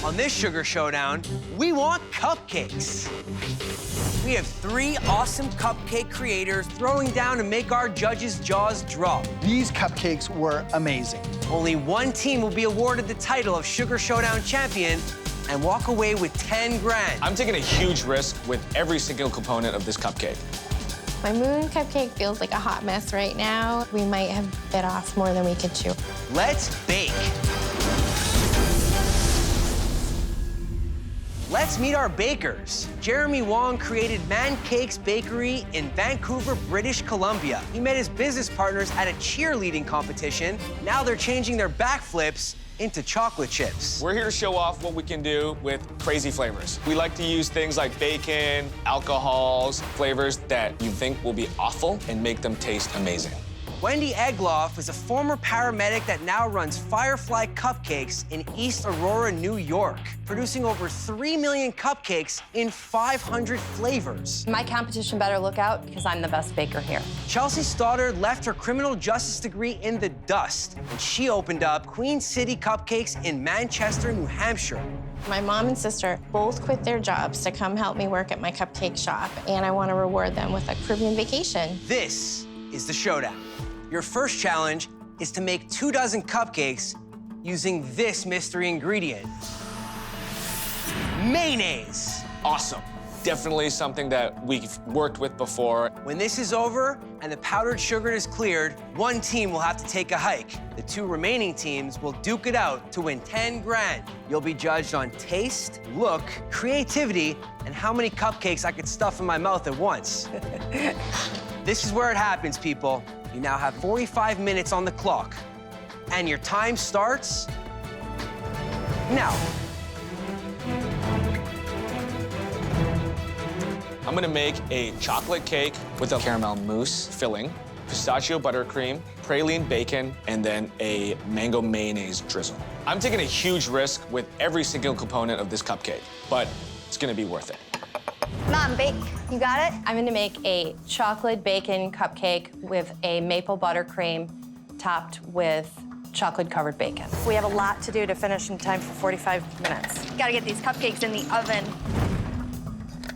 On this Sugar Showdown, we want cupcakes. We have 3 awesome cupcake creators throwing down to make our judges' jaws drop. These cupcakes were amazing. Only one team will be awarded the title of Sugar Showdown champion and walk away with 10 grand. I'm taking a huge risk with every single component of this cupcake. My moon cupcake feels like a hot mess right now. We might have bit off more than we could chew. Let's bake. Let's meet our bakers. Jeremy Wong created Man Cakes Bakery in Vancouver, British Columbia. He met his business partners at a cheerleading competition. Now they're changing their backflips into chocolate chips. We're here to show off what we can do with crazy flavors. We like to use things like bacon, alcohols, flavors that you think will be awful and make them taste amazing. Wendy Egloff is a former paramedic that now runs Firefly Cupcakes in East Aurora, New York, producing over 3 million cupcakes in 500 flavors. My competition better look out because I'm the best baker here. Chelsea Stoddard left her criminal justice degree in the dust, and she opened up Queen City Cupcakes in Manchester, New Hampshire. My mom and sister both quit their jobs to come help me work at my cupcake shop, and I want to reward them with a Caribbean vacation. This is the showdown. Your first challenge is to make 24 cupcakes using this mystery ingredient, mayonnaise. Awesome. Definitely something that we've worked with before. When this is over and the powdered sugar is cleared, one team will have to take a hike. The 2 remaining teams will duke it out to win 10 grand. You'll be judged on taste, look, creativity, and how many cupcakes I could stuff in my mouth at once. This is where it happens, people. You now have 45 minutes on the clock, and your time starts now. I'm gonna make a chocolate cake with a caramel mousse filling, pistachio buttercream, praline bacon, and then a mango mayonnaise drizzle. I'm taking a huge risk with every single component of this cupcake, but it's gonna be worth it. Mom, bake. You got it? I'm gonna make a chocolate bacon cupcake with a maple buttercream topped with chocolate-covered bacon. We have a lot to do to finish in time for 45 minutes. Gotta get these cupcakes in the oven.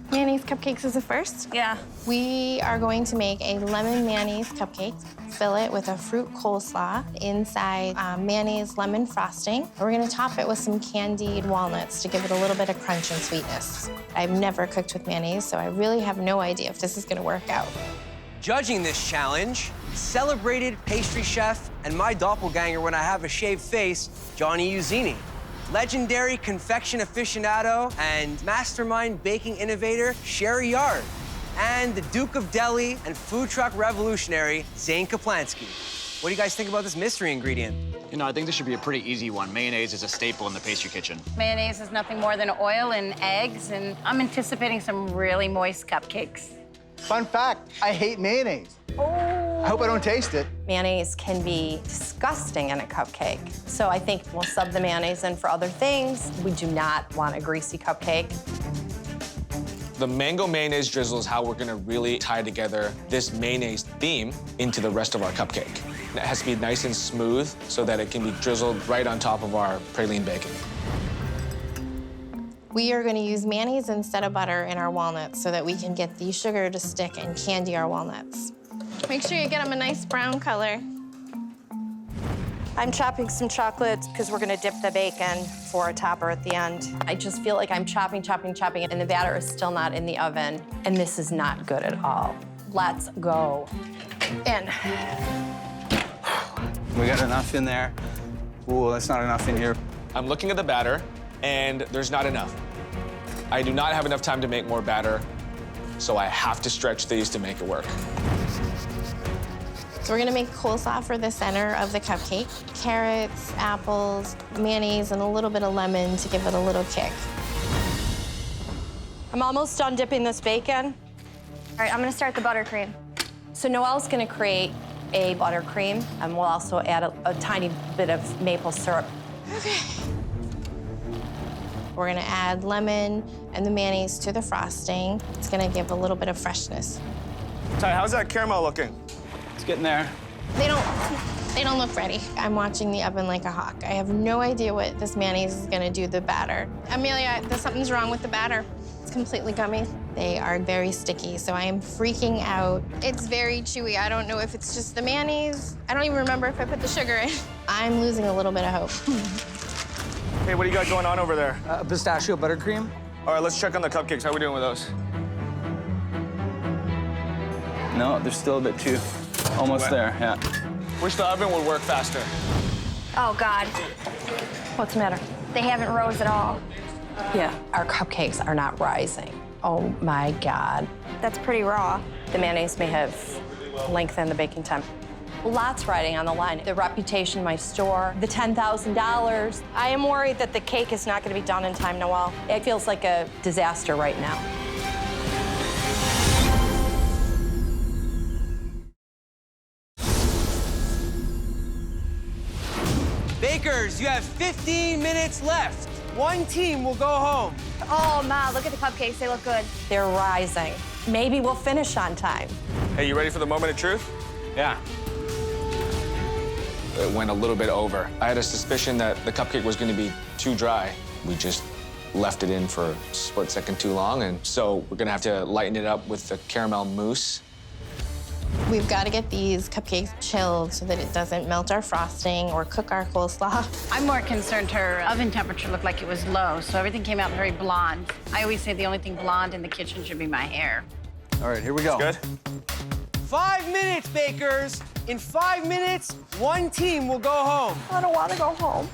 Mayonnaise cupcakes is the first. Yeah. We are going to make a lemon mayonnaise cupcake. Fill it with a fruit coleslaw inside mayonnaise lemon frosting. We're gonna top it with some candied walnuts to give it a little bit of crunch and sweetness. I've never cooked with mayonnaise, so I really have no idea if this is gonna work out. Judging this challenge, celebrated pastry chef and my doppelganger when I have a shaved face, Johnny Iuzzini. Legendary confection aficionado and mastermind baking innovator, Sherry Yard. And the Duke of Delhi and food truck revolutionary, Zane Caplansky. What do you guys think about this mystery ingredient? You know, I think this should be a pretty easy one. Mayonnaise is a staple in the pastry kitchen. Mayonnaise is nothing more than oil and eggs, and I'm anticipating some really moist cupcakes. Fun fact, I hate mayonnaise. I hope I don't taste it. Mayonnaise can be disgusting in a cupcake, so I think we'll sub the mayonnaise in for other things. We do not want a greasy cupcake. The mango mayonnaise drizzle is how we're gonna really tie together this mayonnaise theme into the rest of our cupcake. It has to be nice and smooth so that it can be drizzled right on top of our praline bacon. We are gonna use mayonnaise instead of butter in our walnuts so that we can get the sugar to stick and candy our walnuts. Make sure you get them a nice brown color. I'm chopping some chocolate because we're gonna dip the bacon for a topper at the end. I just feel like I'm chopping, and the batter is still not in the oven, and this is not good at all. Let's go. In. We got enough in there. Ooh, that's not enough in here. I'm looking at the batter, and there's not enough. I do not have enough time to make more batter, so I have to stretch these to make it work. So we're gonna make coleslaw for the center of the cupcake. Carrots, apples, mayonnaise, and a little bit of lemon to give it a little kick. I'm almost done dipping this bacon. All right, I'm gonna start the buttercream. So Noelle's gonna create a buttercream, and we'll also add a tiny bit of maple syrup. Okay. We're gonna add lemon and the mayonnaise to the frosting. It's gonna give a little bit of freshness. Ty, how's that caramel looking? It's getting there. They don't They don't look ready. I'm watching the oven like a hawk. I have no idea what this mayonnaise is gonna do to the batter. Amelia, something's wrong with the batter. It's completely gummy. They are very sticky, so I am freaking out. It's very chewy. I don't know if it's just the mayonnaise. I don't even remember if I put the sugar in. I'm losing a little bit of hope. Hey, what do you got going on over there? Pistachio buttercream. All right, let's check on the cupcakes. How are we doing with those? No, there's still a bit too. Almost Wet. there, yeah. Wish the oven would work faster. Oh, God. What's the matter? They haven't rose at all. Yeah, our cupcakes are not rising. Oh, my God. That's pretty raw. The mayonnaise may have lengthened the baking time. Lots riding on the line. The reputation of my store, the $10,000. I am worried that the cake is not going to be done in time, Noelle. It feels like a disaster right now. Bakers, you have 15 minutes left. One team will go home. Oh, Ma, look at the cupcakes. They look good. They're rising. Maybe we'll finish on time. Hey, you ready for the moment of truth? Yeah. It went a little bit over. I had a suspicion that the cupcake was going to be too dry. We just left it in for a split second too long, and so we're going to have to lighten it up with the caramel mousse. We've got to get these cupcakes chilled so that it doesn't melt our frosting or cook our coleslaw. I'm more concerned her oven temperature looked like it was low, so everything came out very blonde. I always say the only thing blonde in the kitchen should be my hair. All right, here we go. Good? 5 minutes, bakers. In 5 minutes, one team will go home. I don't want to go home.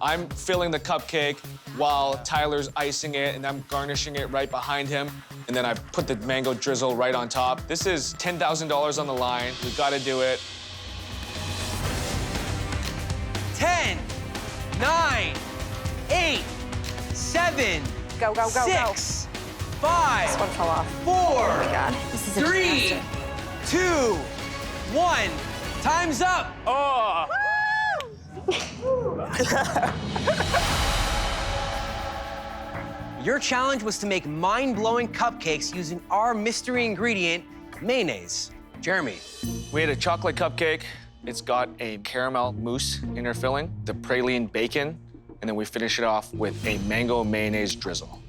I'm filling the cupcake while Tyler's icing it, and I'm garnishing it right behind him. And then I put the mango drizzle right on top. This is $10,000 on the line. We've got to do it. 10, 9, 8, 7, Go, go, go, go. 6, 5, This one fell off. 4, God, this is a 3, disaster. 2, 1. Time's up. Oh! Your challenge was to make mind-blowing cupcakes using our mystery ingredient, mayonnaise. Jeremy. We had a chocolate cupcake. It's got a caramel mousse inner filling, the praline bacon, and then we finish it off with a mango mayonnaise drizzle.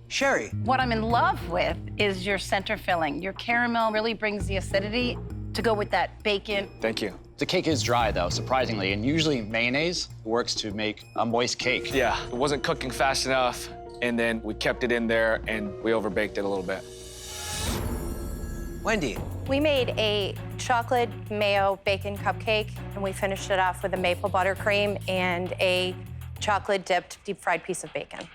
Sherry. What I'm in love with is your center filling. Your caramel really brings the acidity to go with that bacon. Thank you. The cake is dry, though, surprisingly, and usually mayonnaise works to make a moist cake. Yeah, it wasn't cooking fast enough, and then we kept it in there, and we overbaked it a little bit. Wendy. We made a chocolate mayo bacon cupcake, and we finished it off with a maple buttercream and a chocolate-dipped deep-fried piece of bacon.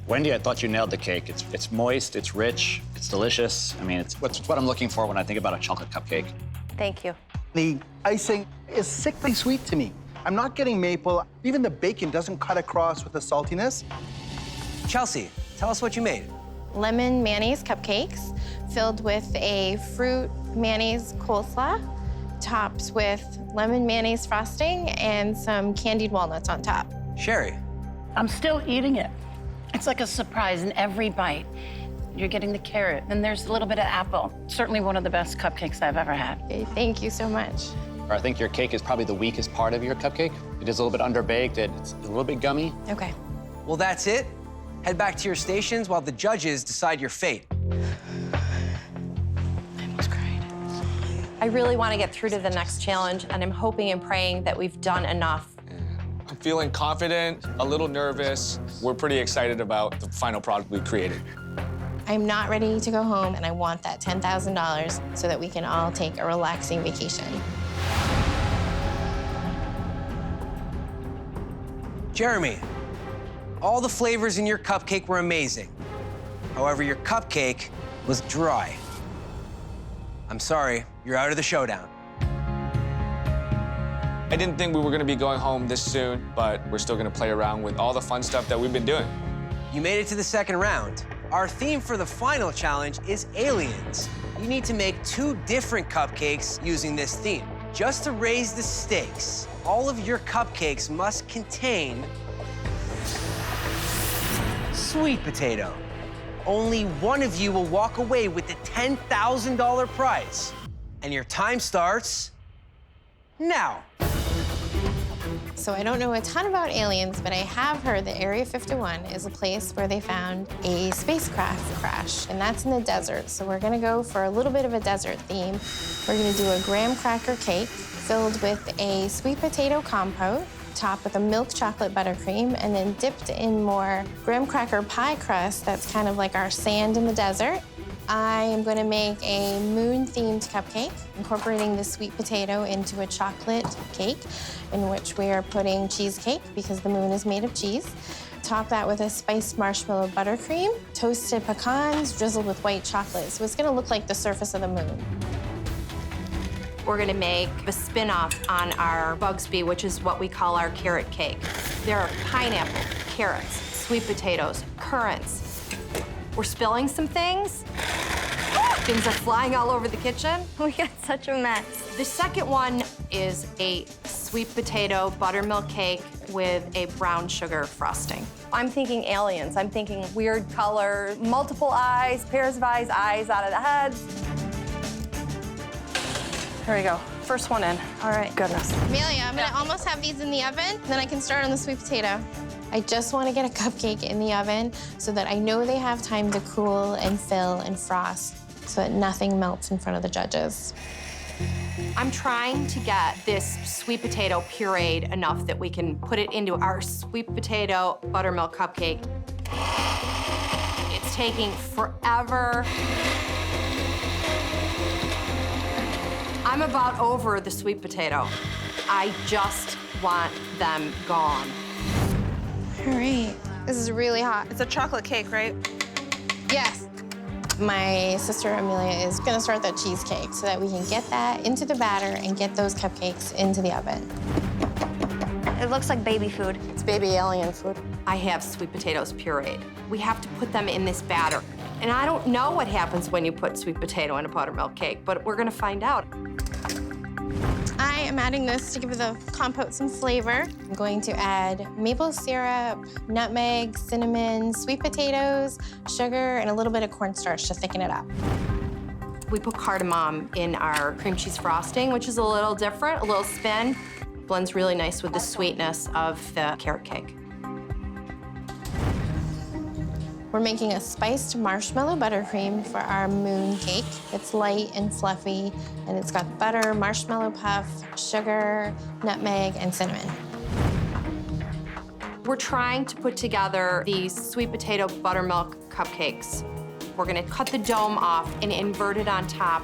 Wendy, I thought you nailed the cake. It's moist, it's rich, it's delicious. I mean, it's what I'm looking for when I think about a chocolate cupcake. Thank you. The icing is sickly sweet to me. I'm not getting maple. Even the bacon doesn't cut across with the saltiness. Chelsea, tell us what you made. Lemon mayonnaise cupcakes filled with a fruit mayonnaise coleslaw, topped with lemon mayonnaise frosting and some candied walnuts on top. Sherry. I'm still eating it. It's like a surprise in every bite. You're getting the carrot, and there's a little bit of apple. Certainly one of the best cupcakes I've ever had. Okay, thank you so much. I think your cake is probably the weakest part of your cupcake. It is a little bit underbaked, it's a little bit gummy. Okay. Well, that's it. Head back to your stations while the judges decide your fate. I almost cried. I really want to get through to the next challenge, and I'm hoping and praying that we've done enough. I'm feeling confident, a little nervous. We're pretty excited about the final product we created. I'm not ready to go home, and I want that $10,000 so that we can all take a relaxing vacation. Jeremy, all the flavors in your cupcake were amazing. However, your cupcake was dry. I'm sorry, you're out of the showdown. I didn't think we were gonna be going home this soon, but we're still gonna play around with all the fun stuff that we've been doing. You made it to the second round. Our theme for the final challenge is aliens. You need to make 2 different cupcakes using this theme. Just to raise the stakes, all of your cupcakes must contain sweet potato. Only one of you will walk away with the $10,000 prize. And your time starts now. So I don't know a ton about aliens, but I have heard that Area 51 is a place where they found a spacecraft crash, and that's in the desert. So we're gonna go for a little bit of a desert theme. We're gonna do a graham cracker cake filled with a sweet potato compote, topped with a milk chocolate buttercream, and then dipped in more graham cracker pie crust that's kind of like our sand in the desert. I am going to make a moon-themed cupcake, incorporating the sweet potato into a chocolate cake, in which we are putting cheesecake, because the moon is made of cheese. Top that with a spiced marshmallow buttercream, toasted pecans drizzled with white chocolate. So it's going to look like the surface of the moon. We're gonna make a spin-off on our Bugsby, which is what we call our carrot cake. There are pineapple, carrots, sweet potatoes, currants. We're spilling some things. Things are flying all over the kitchen. We got such a mess. The second one is a sweet potato buttermilk cake with a brown sugar frosting. I'm thinking aliens. I'm thinking weird color, multiple eyes, pairs of eyes out of the heads. Here we go. First one in. All right. Goodness. Amelia, I'm gonna almost have these in the oven, then I can start on the sweet potato. I just want to get a cupcake in the oven so that I know they have time to cool and fill and frost so that nothing melts in front of the judges. I'm trying to get this sweet potato pureed enough that we can put it into our sweet potato buttermilk cupcake. It's taking forever. I'm about over the sweet potato. I just want them gone. All right. This is really hot. It's a chocolate cake, right? Yes. My sister Amelia is gonna start that cheesecake so that we can get that into the batter and get those cupcakes into the oven. It looks like baby food. It's baby alien food. I have sweet potatoes pureed. We have to put them in this batter. And I don't know what happens when you put sweet potato in a buttermilk cake, but we're gonna find out. I am adding this to give the compote some flavor. I'm going to add maple syrup, nutmeg, cinnamon, sweet potatoes, sugar, and a little bit of cornstarch to thicken it up. We put cardamom in our cream cheese frosting, which is a little different, a little spin. Blends really nice with the sweetness of the carrot cake. We're making a spiced marshmallow buttercream for our moon cake. It's light and fluffy, and it's got butter, marshmallow puff, sugar, nutmeg, and cinnamon. We're trying to put together these sweet potato buttermilk cupcakes. We're gonna cut the dome off and invert it on top,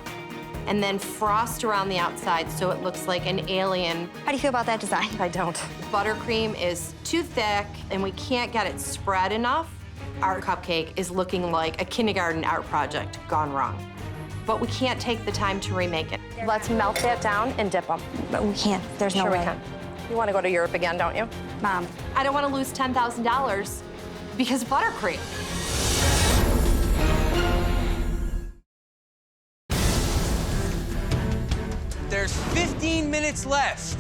and then frost around the outside so it looks like an alien. How do you feel about that design? I don't. Buttercream is too thick, and we can't get it spread enough. Our cupcake is looking like a kindergarten art project gone wrong. But we can't take the time to remake it. Let's melt that down and dip them. But we can't. There's no Sure way. we can. You want to go to Europe again, don't you? Mom. I don't want to lose $10,000 because of buttercream. There's 15 minutes left.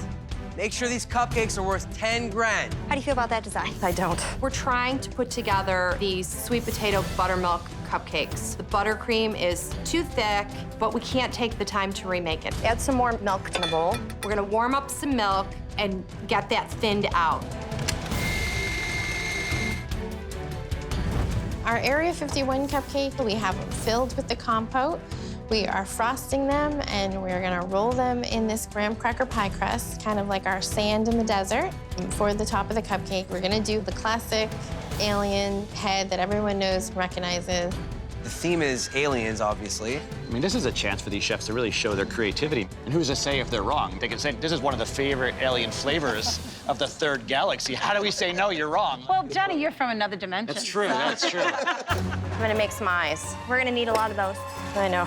Make sure these cupcakes are worth 10 grand. How do you feel about that design? I don't. We're trying to put together these sweet potato buttermilk cupcakes. The buttercream is too thick, but we can't take the time to remake it. Add some more milk to the bowl. We're gonna warm up some milk and get that thinned out. Our Area 51 cupcake, we have them filled with the compote. We are frosting them, and we're gonna roll them in this graham cracker pie crust, kind of like our sand in the desert. And for the top of the cupcake, we're gonna do the classic alien head that everyone knows and recognizes. The theme is aliens, obviously. I mean, this is a chance for these chefs to really show their creativity. And who's to say if they're wrong? They can say, this is one of the favorite alien flavors of the third galaxy. How do we say, no, you're wrong? Well, Jenny, you're from another dimension. That's true, that's true. I'm gonna make some eyes. We're gonna need a lot of those. I know.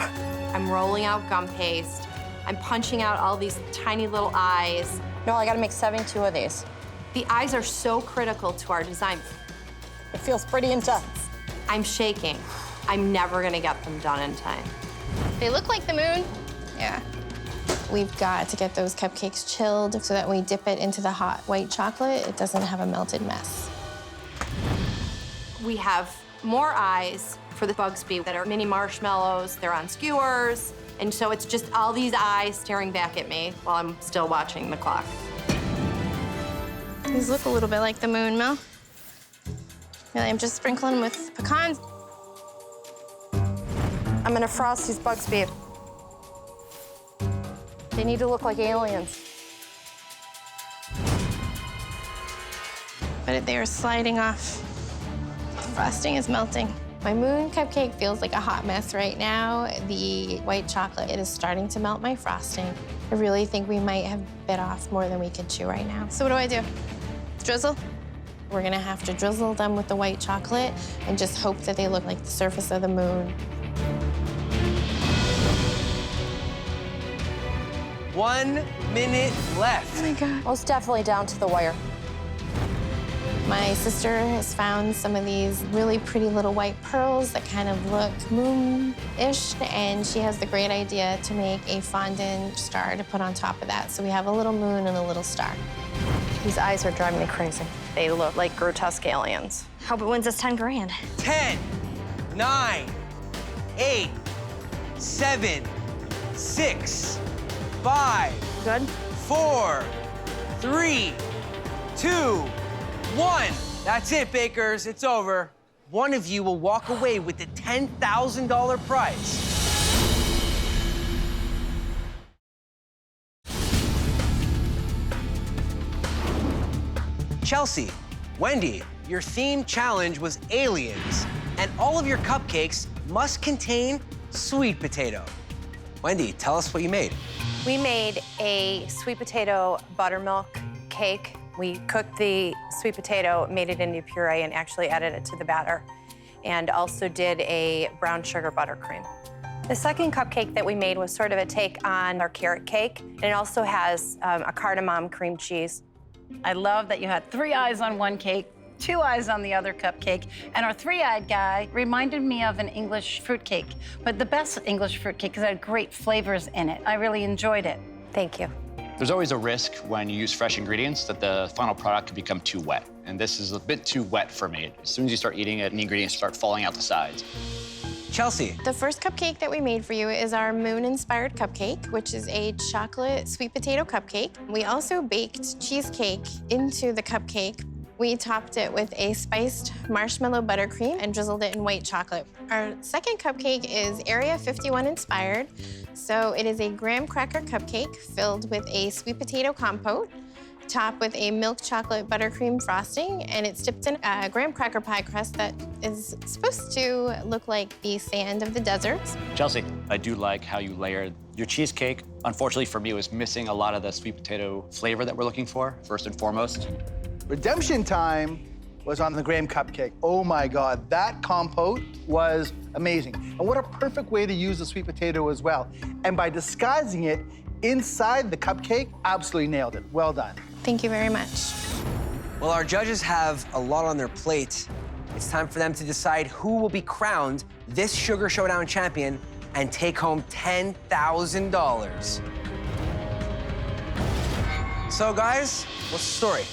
I'm rolling out gum paste. I'm punching out all these tiny little eyes. No, I gotta make 72 of these. The eyes are so critical to our design. It feels pretty intense. I'm shaking. I'm never gonna get them done in time. They look like the moon. Yeah. We've got to get those cupcakes chilled so that when we dip it into the hot white chocolate, it doesn't have a melted mess. We have more eyes for the Bugsby that are mini marshmallows. They're on skewers. And so it's just all these eyes staring back at me while I'm still watching the clock. These look a little bit like the moon, Mel. Really, I'm just sprinkling them with pecans. I'm gonna frost these Bugs Bee. They need to look like aliens. But they are sliding off. The frosting is melting. My moon cupcake feels like a hot mess right now. The white chocolate, it is starting to melt my frosting. I really think we might have bit off more than we could chew right now. So what do? Drizzle? We're gonna have to drizzle them with the white chocolate and just hope that they look like the surface of the moon. 1 minute left. Oh my God. Most definitely down to the wire. My sister has found some of these really pretty little white pearls that kind of look moon-ish, and she has the great idea to make a fondant star to put on top of that. So we have a little moon and a little star. These eyes are driving me crazy. They look like grotesque aliens. Hope it wins us 10 grand. 10, 9, 8, 7, 6, 5, Good? 4, 3, 2, 1. That's it, bakers. It's over. One of you will walk away with the $10,000 prize. Chelsea, Wendy, your theme challenge was aliens, and all of your cupcakes must contain sweet potato. Wendy, tell us what you made. We made a sweet potato buttermilk cake. We cooked the sweet potato, made it into puree, and actually added it to the batter. And also did a brown sugar buttercream. The second cupcake that we made was sort of a take on our carrot cake. And it also has a cardamom cream cheese. I love that you had 3 eyes on one cake, 2 eyes on the other cupcake, and our 3-eyed guy reminded me of an English fruitcake, but the best English fruitcake because it had great flavors in it. I really enjoyed it. Thank you. There's always a risk when you use fresh ingredients that the final product could become too wet. And this is a bit too wet for me. As soon as you start eating it, the ingredients start falling out the sides. Chelsea. The first cupcake that we made for you is our moon-inspired cupcake, which is a chocolate sweet potato cupcake. We also baked cheesecake into the cupcake. We topped it with a spiced marshmallow buttercream and drizzled it in white chocolate. Our second cupcake is Area 51 inspired. So it is a graham cracker cupcake filled with a sweet potato compote, topped with a milk chocolate buttercream frosting, and it's dipped in a graham cracker pie crust that is supposed to look like the sand of the deserts. Chelsea, I do like how you layered your cheesecake. Unfortunately for me, it was missing a lot of the sweet potato flavor that we're looking for, first and foremost. Redemption time was on the graham cupcake. Oh my God, that compote was amazing. And what a perfect way to use the sweet potato as well. And by disguising it inside the cupcake, absolutely nailed it. Well done. Thank you very much. Well, our judges have a lot on their plate. It's time for them to decide who will be crowned this Sugar Showdown champion and take home $10,000. So, guys, what's the story?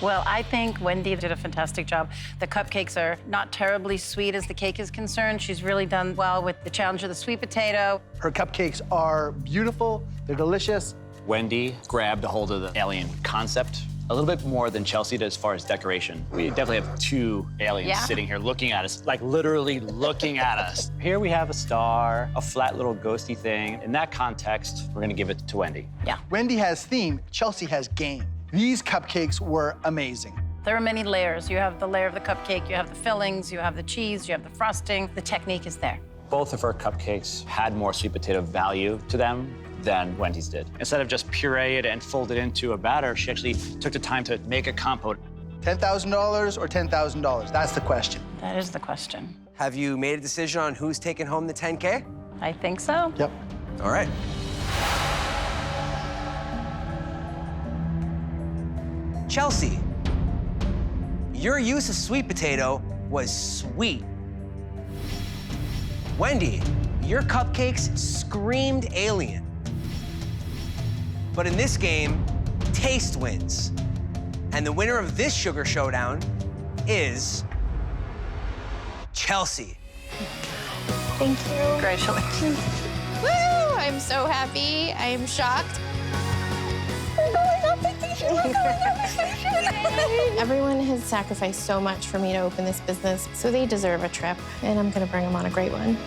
Well, I think Wendy did a fantastic job. The cupcakes are not terribly sweet as the cake is concerned. She's really done well with the challenge of the sweet potato. Her cupcakes are beautiful, they're delicious. Wendy grabbed a hold of the alien concept a little bit more than Chelsea did as far as decoration. We definitely have 2 aliens sitting here looking at us, like literally looking at us. Here we have a star, a flat little ghosty thing. In that context, we're gonna give it to Wendy. Yeah. Wendy has theme, Chelsea has game. These cupcakes were amazing. There are many layers. You have the layer of the cupcake, you have the fillings, you have the cheese, you have the frosting. The technique is there. Both of her cupcakes had more sweet potato value to them than Wendy's did. Instead of just puree it and fold it into a batter, she actually took the time to make a compote. $10,000 or $10,000? That's the question. That is the question. Have you made a decision on who's taking home the 10K? I think so. Yep. All right. Chelsea, your use of sweet potato was sweet. Wendy, your cupcakes screamed alien. But in this game, taste wins. And the winner of this Sugar Showdown is Chelsea. Thank you. Congratulations. Woo! I'm so happy. I am shocked. Everyone has sacrificed so much for me to open this business, so they deserve a trip, and I'm gonna bring them on a great one.